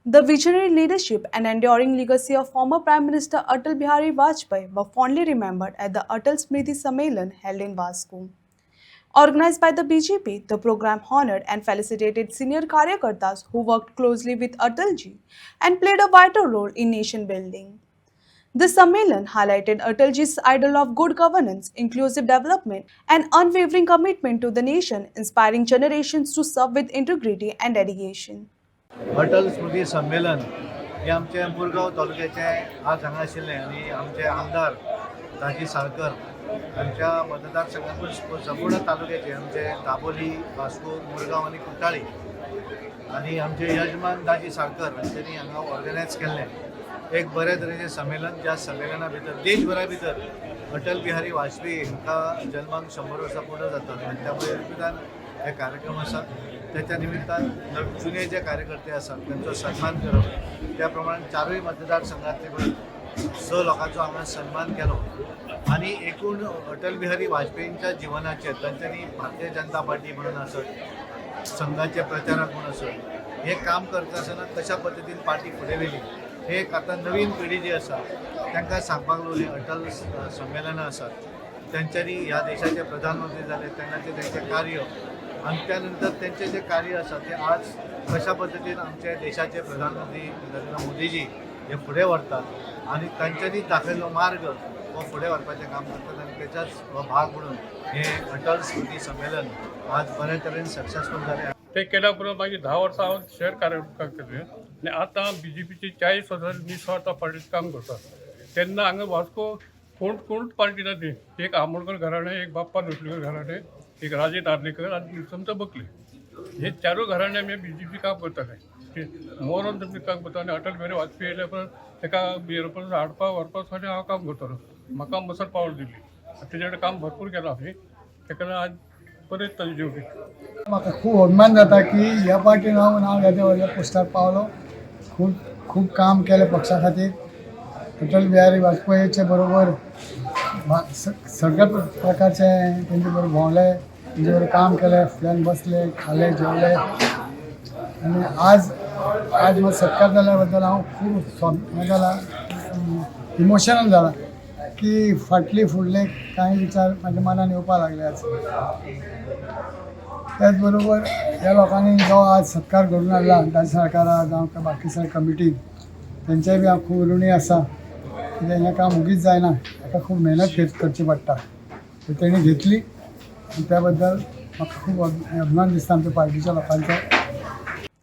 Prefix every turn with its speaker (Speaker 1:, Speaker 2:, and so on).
Speaker 1: The visionary leadership and enduring legacy of former Prime Minister Atal Bihari Vajpayee were fondly remembered at the Atal Smriti Sammelan held in Vasco. Organized by the BJP, the program honored and felicitated senior Karyakartas who worked closely with Atalji and played a vital role in nation building. The Sammelan highlighted Atalji's ideal of good governance, inclusive development, and unwavering commitment to the nation, inspiring generations to serve with integrity and dedication.
Speaker 2: Atal स्मृती संमेलन हे आमचे मुरगांव तालुक्याचे आज हांगा आशिल्लें आनी आमचे आमदार दाजी साळकर हांच्या मतदारसंघातून संपूर्ण तालुक्याचे आमचे दाबोली वास्को मुरगांव आनी कुट्टाळी आनी आमचे यजमान दाजी साळकर हांच्यांनी हांगा ऑर्गनायज केल्लें एक बरे तरेचें संमेलन. ज्या संमेलना भितर देशभरा भितर अटल बिहारी वाजपेयी हांकां जल्माक 100 वर्सां पूर्ण जातात आनी त्या निमित्तान हे कार्यक्रम आसात. त्याच्या निमित्तान जुने जे कार्यकर्ते आसात त्यांचा सन्मान करप त्या प्रमाणे चारूय मतदारसंघातले पण 6 लोकांचो हांगा सन्मान केलो आनी एकूण अटल बिहारी वाजपेयींच्या जिवनाचेर तांच्यांनी भारतीय जनता पार्टी म्हणून आसत संघाचे प्रचारक म्हणून आसत हे काम करता आसतना कशा पद्दतीन पार्टी फुडें व्हेली हे एक आतां नवीन पिढी जी आसा तांकां सांगपाक लागली. अटल संमेलनां आसात त्यांच्यांनी ह्या देशाचे प्रधानमंत्री जाले तेन्नाचे तेंचें कार्य आणि त्यानंतर त्यांचे जे कार्य आसा ते आज कशा पद्धतीने आमच्या देशाचे प्रधानमंत्री नरेंद्र मोदीजी हे फुडें व्हरतात आणि तांच्यांनी दाखयल्लो मार्ग हो फुडें व्हरपाचें काम करतात आणि त्याचाच हो भाग म्हणून हे अटल स्मृती संमेलन आज बरे तरेन सक्सेसफूल जालें.
Speaker 3: ते केल्या बरोबर मागीर 10 वर्सां हांव शहर कार्यक्रम केले आनी आतां BJPची 40 वर्सां निस्वार्थ पार्टीत काम करता. तेन्ना हांगा वास्को कोण पार्टी ना ती एक आमोणकर घराणे, एक बाप्पा लोटलीकर घराणे, एक राजे नार्लेकर आणि समजा बकले हे चारू घराणे आमी BJP काम करताले. मोरून तुमी काम करता आनी अटल बिहारी वाजपेयी येयल्या परस ताका एरोप्लेन हाडपा व्हरपासाठी हांव काम करतालो. म्हाका मसल पावर दिली तेजे कडेन काम भरपूर केलां हांवें ताका लागून आज परत ताजी जेवली.
Speaker 4: म्हाका खूब अभिमान जाता की ह्या पार्टीन हांव ह्या व्हडल्या पोस्टार पावलो. खूब काम केलें पक्षा खातीर. अटल बिहारी वाजपेयीचे बरोबर सगळ्या प्रकारचे तेंचे बरोबर भोंवले तेंचे बरोबर काम केलें फुड्यान बसले खाले जेवले आनी आज म्हाका सत्कार जाल्या बद्दल हांव खूब हें जाला इमोशनल जाला की फुडले कांय विचार म्हाज्या मनान येवपा लागले. आज त्याच बरोबर ह्या लोकांनी जो आज सत्कार घडून हाडला राज्य सरकारा जावं बाकी सगळ्या कमिटी तेंचेय बी हांव खूब ऋणी आसा. कित्याक हें काम उगीच जायना हाका खूब मेहनत करची पडटा तेणी घेतली त्या बद्दल म्हाका खूब अभिमान दिसता आमच्या पार्टीच्या लोकांचो.